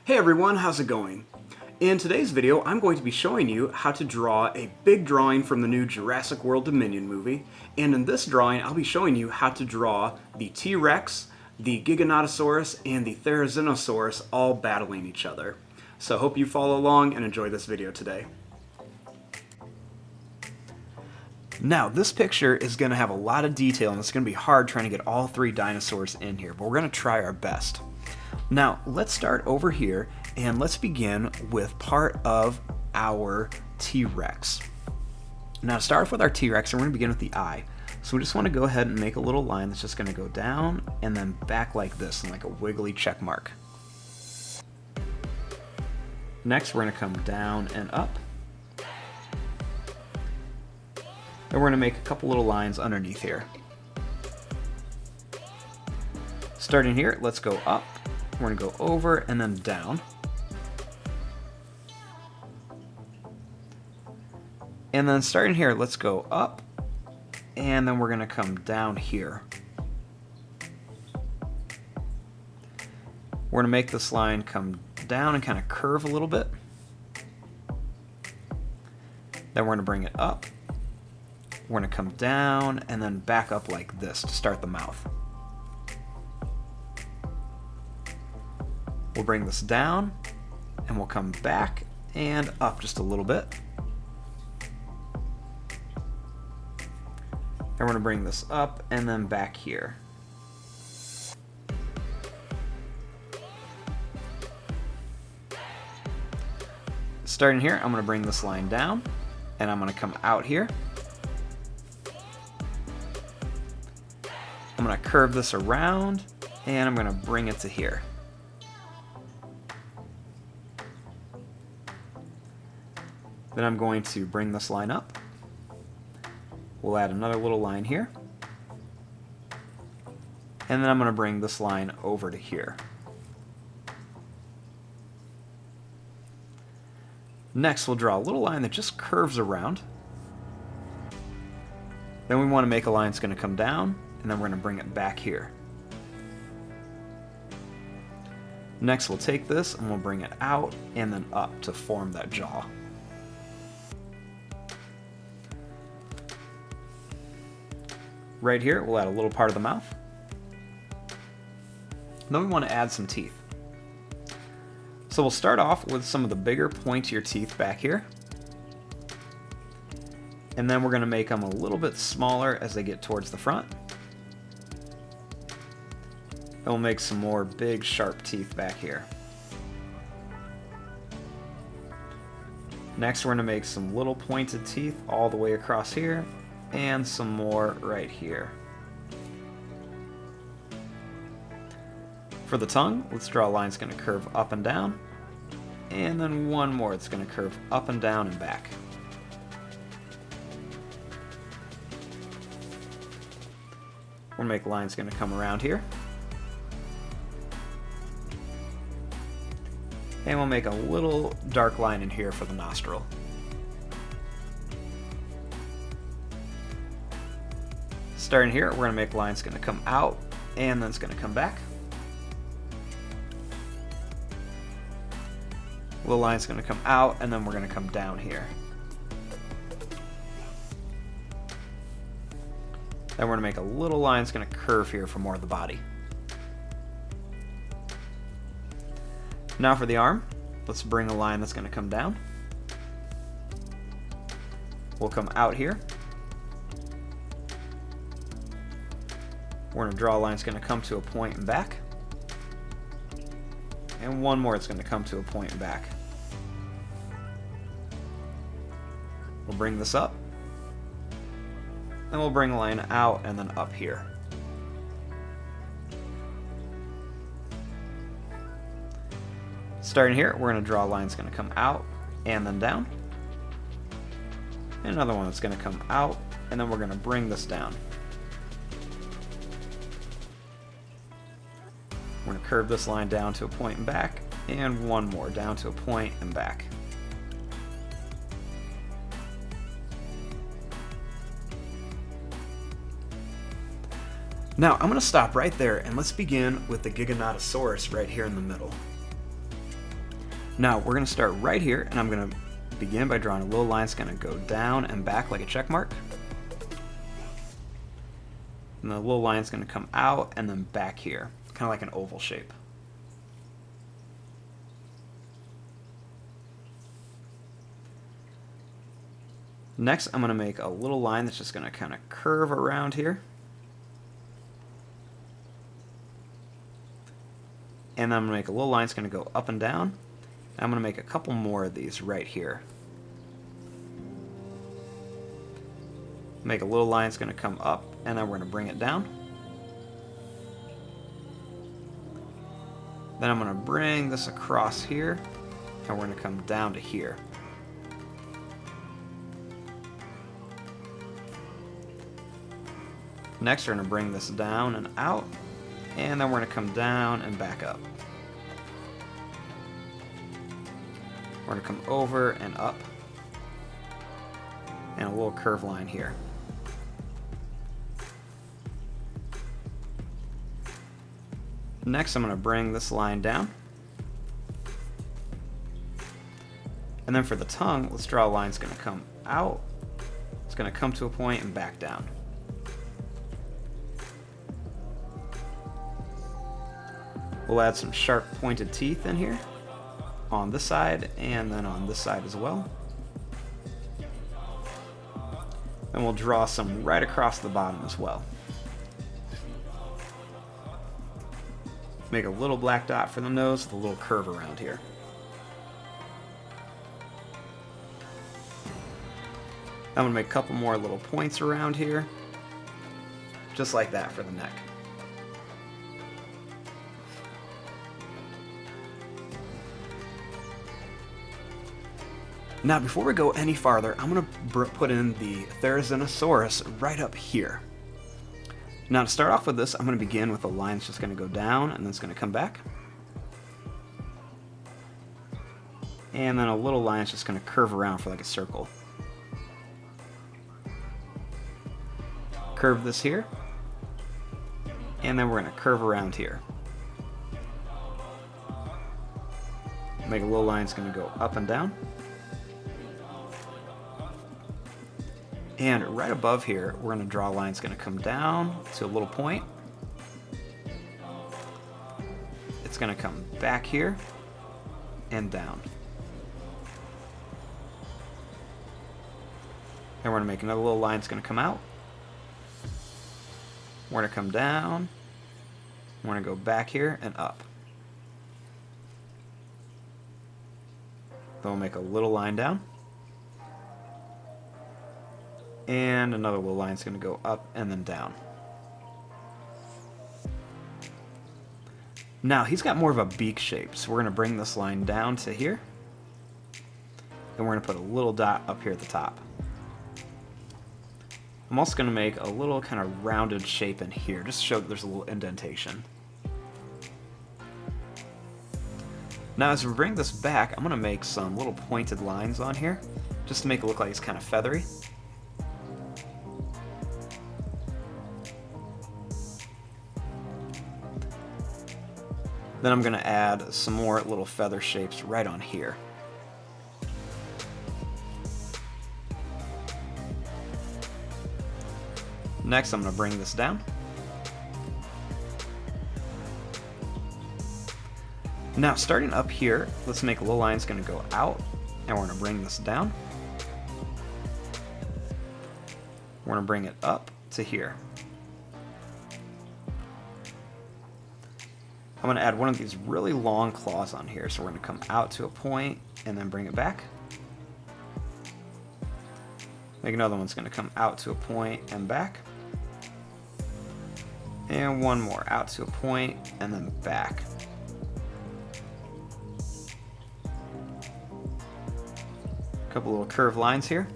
Hey everyone, how's it going? In today's video, I'm going to be showing you how to draw a big drawing from the new Jurassic World Dominion movie, and in this drawing, I'll be showing you how to draw the T-Rex, the Giganotosaurus, and the Therizinosaurus all battling each other. So hope you follow along and enjoy this video today. Now, this picture is going to have a lot of detail, and it's going to be hard trying to get all three dinosaurs in here, but we're going to try our best. Now, let's start over here, and let's begin with part of our T-Rex. Now, to start off with our T-Rex, we're going to begin with the eye. So we just want to go ahead and make a little line that's just going to go down and then back like this, and like a wiggly check mark. Next, we're going to come down and up. Then we're going to make a couple little lines underneath here. Starting here, let's go up. We're going to go over and then down. And then starting here, let's go up. And then we're going to come down here. We're going to make this line come down and kind of curve a little bit. Then we're going to bring it up. We're going to come down and then back up like this to start the mouth. We'll bring this down and we'll come back and up just a little bit. And we're going to bring this up and then back here. Starting here, I'm going to bring this line down and I'm going to come out here. I'm going to curve this around and I'm going to bring it to here. Then I'm going to bring this line up. We'll add another little line here. And then I'm going to bring this line over to here. Next, we'll draw a little line that just curves around. Then we want to make a line that's going to come down, and then we're going to bring it back here. Next, we'll take this and we'll bring it out and then up to form that jaw. Right here, we'll add a little part of the mouth. Then we want to add some teeth. So we'll start off with some of the bigger, pointier teeth back here. And then we're going to make them a little bit smaller as they get towards the front. Then we'll make some more big, sharp teeth back here. Next, we're going to make some little pointed teeth all the way across here, and some more right here. For the tongue, let's draw a line that's going to curve up and down, and then one more that's going to curve up and down and back. We're going to make lines going to come around here. And we'll make a little dark line in here for the nostril. Starting here, we're going to make lines going to come out, and then it's going to come back. Little line's going to come out, and then we're going to come down here. Then we're going to make a little line that's going to curve here for more of the body. Now for the arm, let's bring a line that's going to come down. We'll come out here. We're going to draw a line that's going to come to a point and back. And one more that's going to come to a point and back. We'll bring this up. Then we'll bring a line out and then up here. Starting here, we're going to draw a line that's going to come out and then down. And another one that's going to come out, and then we're going to bring this down. We're going to curve this line down to a point and back, and one more down to a point and back. Now, I'm going to stop right there, and let's begin with the Giganotosaurus right here in the middle. Now we're going to start right here, and I'm going to begin by drawing a little line that's going to go down and back like a check mark. And the little line is going to come out and then back here, kind of like an oval shape. Next, I'm going to make a little line that's just going to kind of curve around here. And then I'm going to make a little line that's going to go up and down. And I'm going to make a couple more of these right here. Make a little line that's going to come up, and then we're going to bring it down. Then I'm going to bring this across here, and we're going to come down to here. Next, we're going to bring this down and out, and then we're going to come down and back up. We're going to come over and up, and a little curved line here. Next, I'm going to bring this line down. And then for the tongue, let's draw a line that's going to come out. It's going to come to a point and back down. We'll add some sharp pointed teeth in here on this side and then on this side as well. And we'll draw some right across the bottom as well. Make a little black dot for the nose with a little curve around here. I'm going to make a couple more little points around here, just like that for the neck. Now, before we go any farther, I'm going to put in the Therizinosaurus right up here. Now, to start off with this, I'm going to begin with a line that's just going to go down and then it's going to come back. And then a little line that's just going to curve around for like a circle. Curve this here. And then we're going to curve around here. Make a little line that's going to go up and down. And right above here, we're going to draw a line that's going to come down to a little point. It's going to come back here and down. And we're going to make another little line that's going to come out. We're going to come down. We're going to go back here and up. Then we'll make a little line down. And another little line is going to go up and then down. Now, he's got more of a beak shape, so we're going to bring this line down to here. And we're going to put a little dot up here at the top. I'm also going to make a little kind of rounded shape in here, just to show that there's a little indentation. Now, as we bring this back, I'm going to make some little pointed lines on here, just to make it look like it's kind of feathery. Then I'm going to add some more little feather shapes right on here. Next, I'm going to bring this down. Now, starting up here, let's make a little line that's going to go out, and we're going to bring this down. We're going to bring it up to here. I'm going to add one of these really long claws on here, so we're going to come out to a point and then bring it back. Make another one's going to come out to a point and back. And one more out to a point and then back. A couple little curved lines here.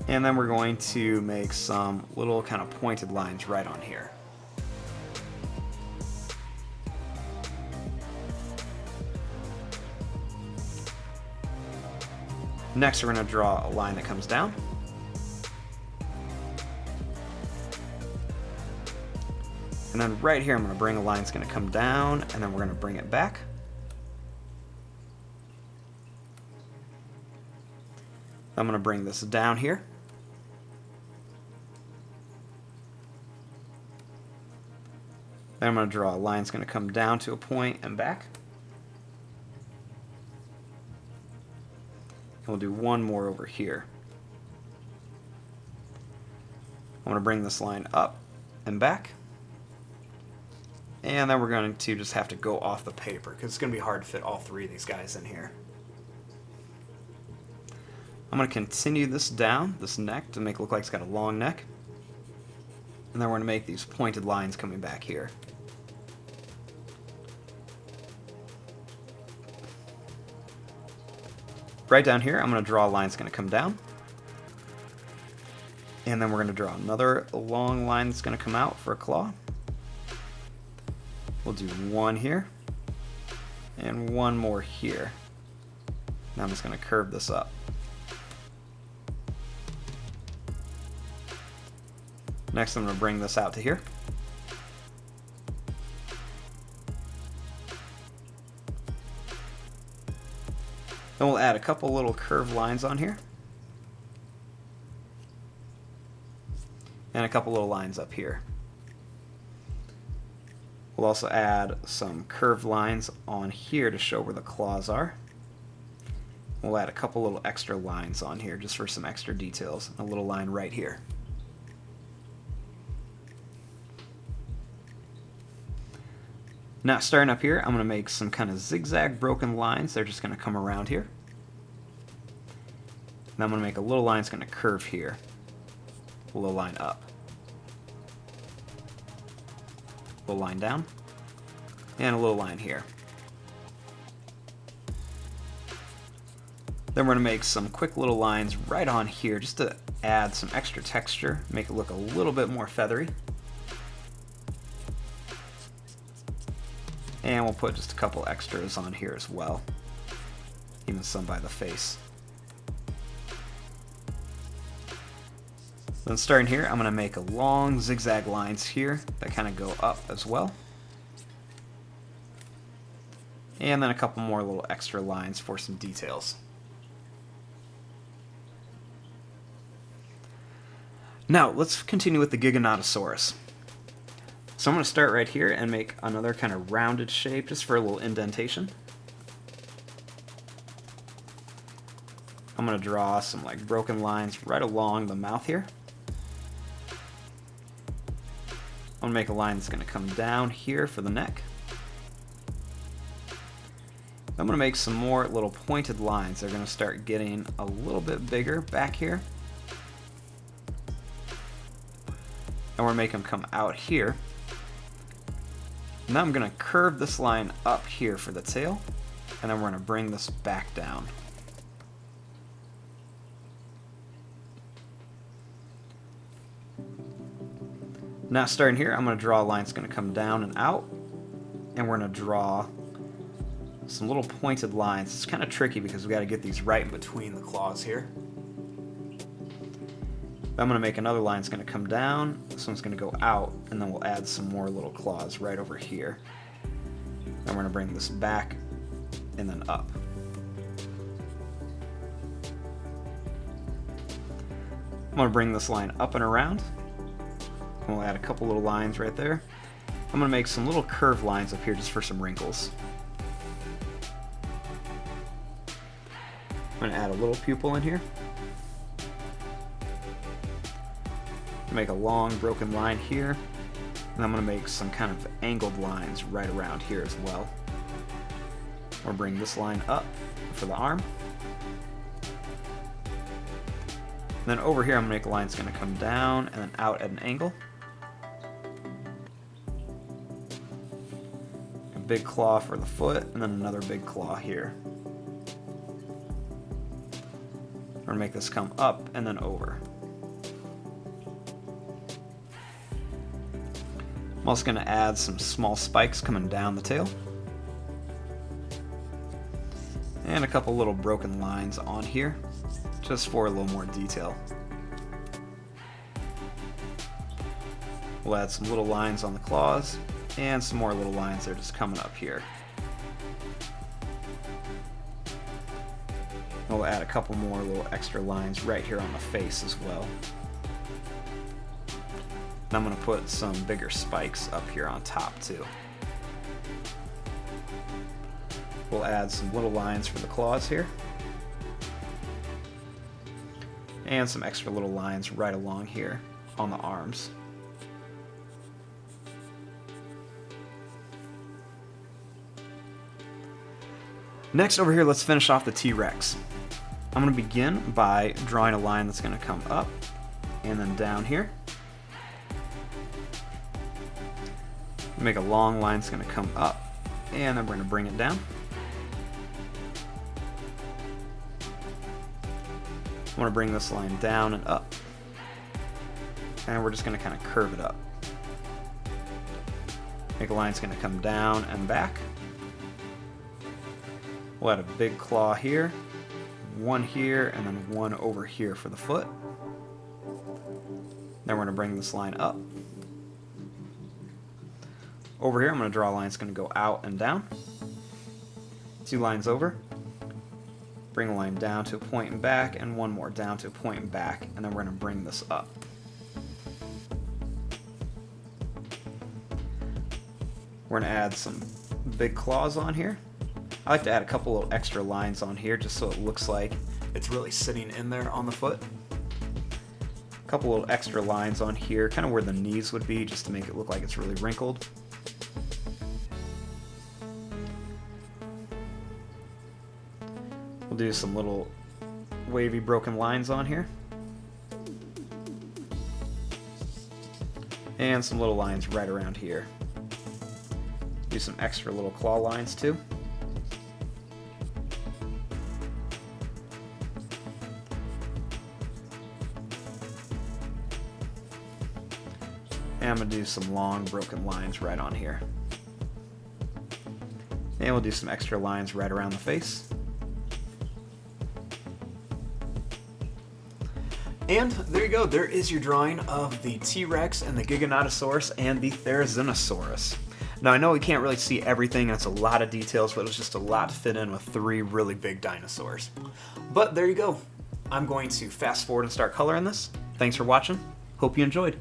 And then we're going to make some little kind of pointed lines right on here. Next, we're going to draw a line that comes down. And And then right here, I'm going to bring a line that's going to come down, and then we're going to bring it back. I'm going to bring this down here. Then I'm going to draw a line that's going to come down to a point and back. And we'll do one more over here. I'm going to bring this line up and back. And then we're going to just have to go off the paper because it's going to be hard to fit all three of these guys in here. I'm going to continue this down, this neck, to make it look like it's got a long neck. And then we're going to make these pointed lines coming back here. Right down here, I'm going to draw a line that's going to come down. And then we're going to draw another long line that's going to come out for a claw. We'll do one here, and one more here. Now I'm just going to curve this up. Next, I'm going to bring this out to here. Then we'll add a couple little curved lines on here. And a couple little lines up here. We'll also add some curved lines on here to show where the claws are. We'll add a couple little extra lines on here just for some extra details. A little line right here. Now starting up here, I'm going to make some kind of zigzag broken lines. They're just going to come around here. And I'm going to make a little line that's going to curve here. A little line up. A little line down. And a little line here. Then we're going to make some quick little lines right on here just to add some extra texture, make it look a little bit more feathery. And we'll put just a couple extras on here as well, even some by the face. Then starting here, I'm going to make a long zigzag lines here that kind of go up as well. And then a couple more little extra lines for some details. Now, let's continue with the Giganotosaurus. So I'm going to start right here and make another kind of rounded shape just for a little indentation. I'm going to draw some like broken lines right along the mouth here. I'm going to make a line that's going to come down here for the neck. I'm going to make some more little pointed lines. They're going to start getting a little bit bigger back here. And we're going to make them come out here. Now I'm going to curve this line up here for the tail, and then we're going to bring this back down. Now starting here, I'm going to draw a line that's going to come down and out, and we're going to draw some little pointed lines. It's kind of tricky because we got to get these right in between the claws here. I'm going to make another line that's going to come down, this one's going to go out, and then we'll add some more little claws right over here. Then we're going to bring this back and then up. I'm going to bring this line up and around, and we'll add a couple little lines right there. I'm going to make some little curved lines up here just for some wrinkles. I'm going to add a little pupil in here. Make a long broken line here, and I'm going to make some kind of angled lines right around here as well. We'll bring this line up for the arm. And then over here I'm going to make a line that's going to come down and then out at an angle. A big claw for the foot, and then another big claw here. We're going to make this come up and then over. I'm also going to add some small spikes coming down the tail. And a couple little broken lines on here, just for a little more detail. We'll add some little lines on the claws, and some more little lines that are just coming up here. We'll add a couple more little extra lines right here on the face as well. And I'm going to put some bigger spikes up here on top too. We'll add some little lines for the claws here. And some extra little lines right along here on the arms. Next over here, let's finish off the T-Rex. I'm going to begin by drawing a line that's going to come up and then down here. Make a long line that's going to come up, and then we're going to bring it down. I want to bring this line down and up, and we're just going to kind of curve it up. Make a line that's going to come down and back. We'll add a big claw here, one here, and then one over here for the foot. Then we're going to bring this line up. Over here, I'm going to draw a line that's going to go out and down. 2 lines over. Bring a line down to a point and back, and one more down to a point and back, and then we're going to bring this up. We're going to add some big claws on here. I like to add a couple of extra lines on here just so it looks like it's really sitting in there on the foot. A couple little extra lines on here, kind of where the knees would be, just to make it look like it's really wrinkled. We'll do some little wavy broken lines on here. And some little lines right around here. Do some extra little claw lines too. And I'm going to do some long broken lines right on here. And we'll do some extra lines right around the face. And there you go, there is your drawing of the T-Rex and the Giganotosaurus and the Therizinosaurus. Now I know we can't really see everything, and it's a lot of details, but it was just a lot to fit in with 3 really big dinosaurs. But there you go. I'm going to fast forward and start coloring this. Thanks for watching. Hope you enjoyed.